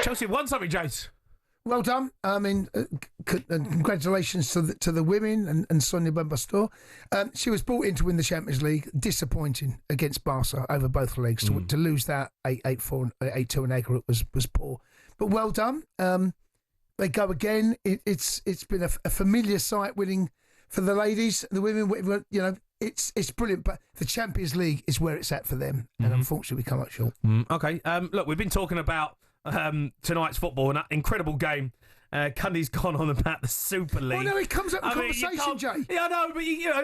Chelsea have won something, Jace. Well done. I mean, congratulations to the women and Sonia Bambastor. She was brought in to win the Champions League. Disappointing against Barca over both legs. To lose that 8-4, 8-2 in aggregate was poor. But well done. They go again. It's been a familiar sight winning for the ladies, the women. You know, it's brilliant. But the Champions League is where it's at for them, and unfortunately, we come up short. Okay. Look, we've been talking about tonight's football, an incredible game. Cundy's gone on about the Super League. Well, no, it comes up in conversation, Jay. Yeah, I know,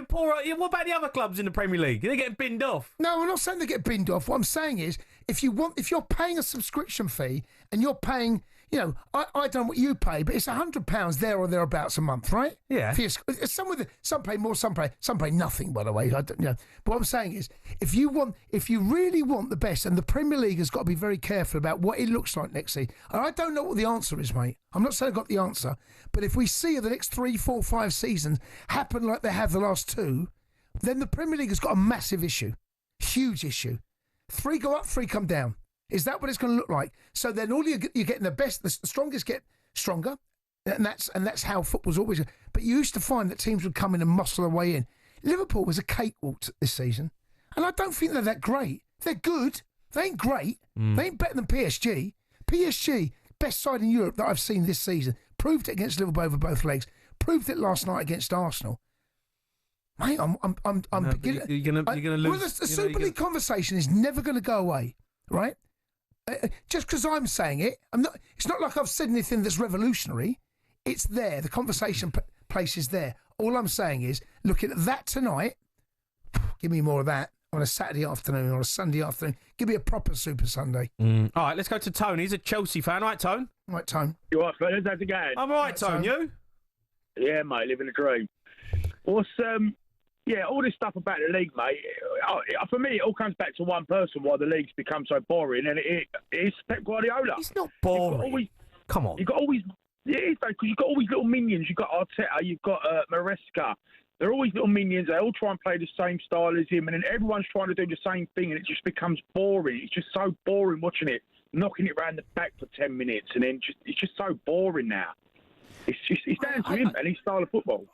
but what about the other clubs in the Premier League? They're getting binned off. No, I'm not saying they get binned off. What I'm saying is, if you're paying a subscription fee and you're paying, you know, I don't know what you pay, but it's £100 there or thereabouts a month, right? Yeah. Some pay more, some pay nothing. By the way, I don't, you know. But what I'm saying is, if you really want the best, and the Premier League has got to be very careful about what it looks like next season. And I don't know what the answer is, mate. I'm not saying I've got the answer, but if we see the next 3, 4, 5 seasons happen like they have the last 2, then the Premier League has got a massive issue, huge issue. 3 go up, 3 come down. Is that what it's going to look like? So then all you're getting the best, the strongest get stronger, and that's how football's always. But you used to find that teams would come in and muscle their way in. Liverpool was a cakewalk this season, and I don't think they're that great. They're good. They ain't great. They ain't better than PSG. PSG, best side in Europe that I've seen this season. Proved it against Liverpool over both legs. Proved it last night against Arsenal. Mate, I'm beginning. You're gonna lose. Well, the Super League conversation is never going to go away, right? Just because I'm saying it, it's not like I've said anything that's revolutionary. It's there. The conversation place is there. All I'm saying is, looking at that tonight, give me more of that on a Saturday afternoon or a Sunday afternoon. Give me a proper Super Sunday. All right, let's go to Tone. He's a Chelsea fan. All right, Tone? All right, Tone. You all right, fellas? How's it going? I'm all right, Tone. You? Yeah, mate, living a dream. What's all this stuff about the league, mate. For me, it all comes back to one person why the league's become so boring, and it's Pep Guardiola. It's not boring. Come on. You've got always, yeah, it is though, because you've got all these little minions. You've got Arteta, you've got Maresca. They're always little minions. They all try and play the same style as him, and then everyone's trying to do the same thing, and it just becomes boring. It's just so boring watching it, knocking it around the back for 10 minutes, and then it's just so boring now. It's down to him and his style of football.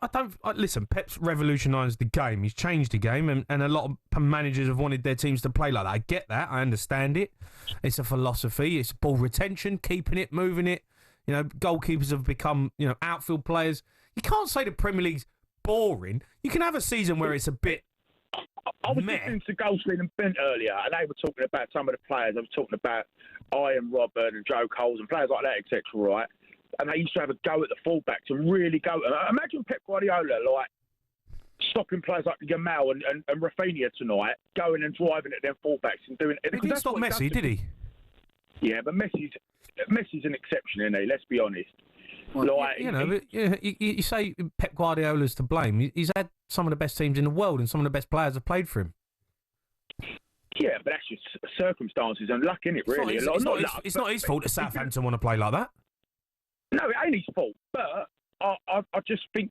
Listen, Pep's revolutionised the game. He's changed the game, and a lot of managers have wanted their teams to play like that. I get that. I understand it. It's a philosophy. It's ball retention, keeping it, moving it. You know, goalkeepers have become, outfield players. You can't say the Premier League's boring. You can have a season where it's a bit I was listening to Goldstein and Bent earlier, and they were talking about some of the players. I was talking about Ian Robert and Joe Coles and players like that, etc., right? And they used to have a go at the fullbacks and really go. Imagine Pep Guardiola, stopping players like Yamal and Rafinha tonight, going and driving at their fullbacks and doing it. He didn't stop Messi, did he? Yeah, but Messi's an exception, isn't he? Let's be honest. Well, you say Pep Guardiola's to blame. He's had some of the best teams in the world, and some of the best players have played for him. Yeah, but that's just circumstances and luck, isn't it, really? It's not his fault that Southampton want to play like that. No, it ain't his fault. But I just think,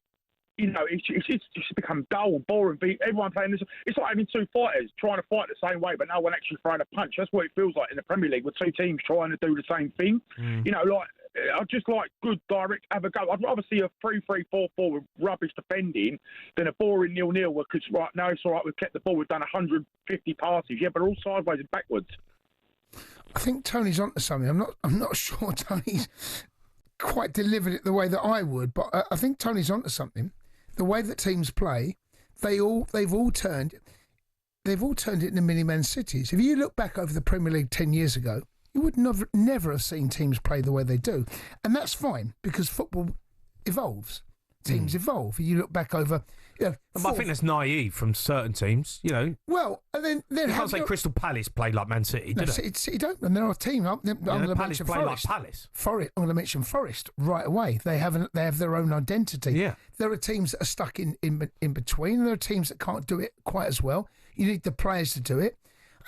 it's just become dull and boring. Everyone playing this. It's like having 2 fighters trying to fight the same way, but no one actually throwing a punch. That's what it feels like in the Premier League with 2 teams trying to do the same thing. I just like good, direct, have a go. I'd rather see a 3-3-4-4 with rubbish defending than a boring 0-0 because right now it's all right, we've kept the ball, we've done 150 passes, yeah, but all sideways and backwards. I think Tony's onto something. I'm not sure Tony's quite delivered it the way that I would, but I think Tony's onto something. The way that teams play, they've all turned it into mini-man cities. If you look back over the Premier League 10 years ago, you would never have seen teams play the way they do. And that's fine, because football evolves. Teams evolve. You look back over... But I think that's naive from certain teams, Well, and then you can't say Crystal Palace played like Man City, did they? City don't. And they're a team. I'm going to mention Forest. Like Palace. I'm going to mention Forest right away. They have their own identity. Yeah. There are teams that are stuck in between. There are teams that can't do it quite as well. You need the players to do it.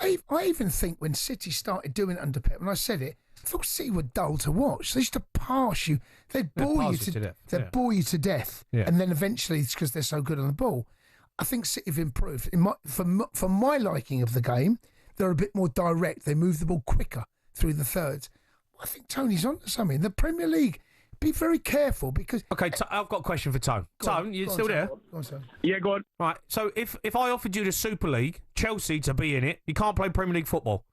I even think when City started doing it under Pep, when I said it, I thought City were dull to watch. They used to pass you. They'd bore you to death. They'd bore you to death. Yeah. And then eventually, it's because they're so good on the ball. I think City have improved. For my liking of the game, they're a bit more direct. They move the ball quicker through the thirds. I think Tony's on to something. The Premier League, be very careful because... Okay, I've got a question for Tone. Tone, you still there? Go on, Tony. Yeah, go on. Right, so if I offered you the Super League, Chelsea to be in it, you can't play Premier League football.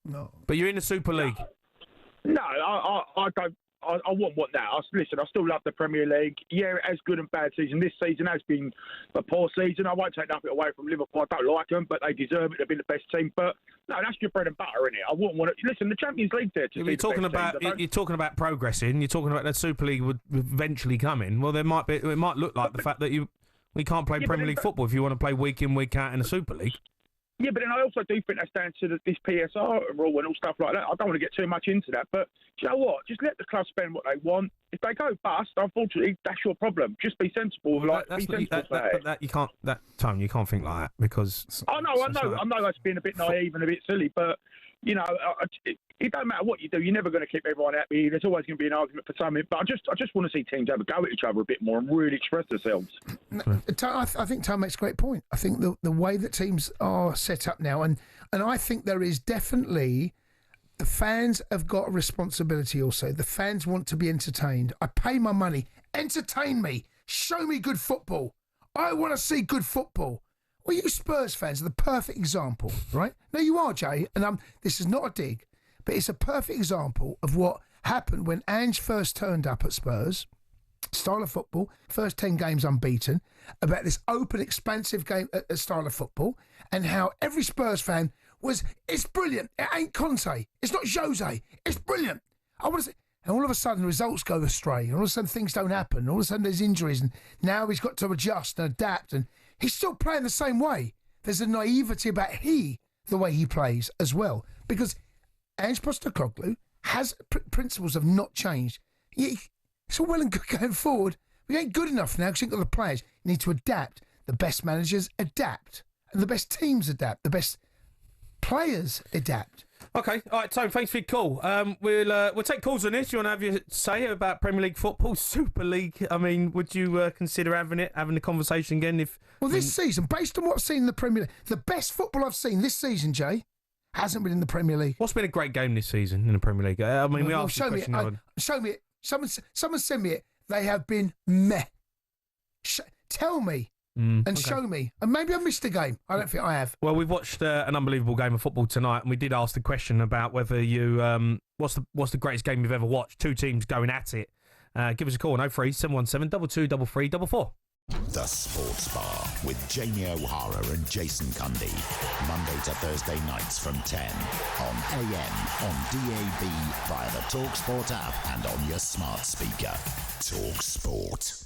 No. But you're in the Super League. No, I don't. I wouldn't want that. Listen, I still love the Premier League. Yeah, it has good and bad season. This season has been a poor season. I won't take nothing away from Liverpool. I don't like them, but they deserve it. They've been the best team. But no, that's your bread and butter, innit? I wouldn't want to. Listen, the Champions League there. You're talking about progressing. You're talking about the Super League would eventually come in. Well, it might look like the fact that we can't play Premier League football if you want to play week in, week out in the Super League. Yeah, but then I also do think that's down to this PSR rule and all stuff like that. I don't want to get too much into that, but do you know what? Just let the club spend what they want. If they go bust, unfortunately, that's your problem. Just be sensible. You can't think like that because... I know that's being a bit naive and a bit silly, but, you know, it don't matter what you do. You're never going to keep everyone happy. There's always going to be an argument for something, but I just want to see teams have a go at each other a bit more and really express themselves. I think Tom makes a great point. I think the way that teams are set up now, and I think there is definitely... The fans have got a responsibility also. The fans want to be entertained. I pay my money. Entertain me. Show me good football. I want to see good football. Well, you Spurs fans are the perfect example, right? No, you are, Jay, and this is not a dig, but it's a perfect example of what happened when Ange first turned up at Spurs. Style of football, first 10 games unbeaten, about this open, expansive game style of football, and how every Spurs fan it's brilliant. It ain't Conte. It's not Jose. It's brilliant. I want to say, and all of a sudden results go astray, and all of a sudden things don't happen. All of a sudden there's injuries, and now he's got to adjust and adapt, and he's still playing the same way. There's a naivety about the way he plays as well, because Ange Postecoglou has principles have not changed. It's all well and good going forward. We ain't good enough now because you've got the players. You need to adapt. The best managers adapt, and the best teams adapt. The best players adapt. Okay, all right, Tone, thanks for your call. We'll take calls on this. Do you want to have your say about Premier League football, Super League? I mean, would you consider having the conversation again? This season, based on what I've seen in the Premier League, the best football I've seen this season, Jay, hasn't been in the Premier League. What's been a great game this season in the Premier League? I mean, we asked the question. Show me it. Someone send me it. They have been meh. Tell me. Show me. And maybe I missed a game. I don't think I have. Well, we've watched an unbelievable game of football tonight, and we did ask the question about whether you what's the greatest game you've ever watched. Two teams going at it. Give us a call on 03 717 223344. The Sports Bar with Jamie O'Hara and Jason Cundy. Monday to Thursday nights from 10 on AM, on DAB, via the talkSPORT app and on your smart speaker. talkSPORT.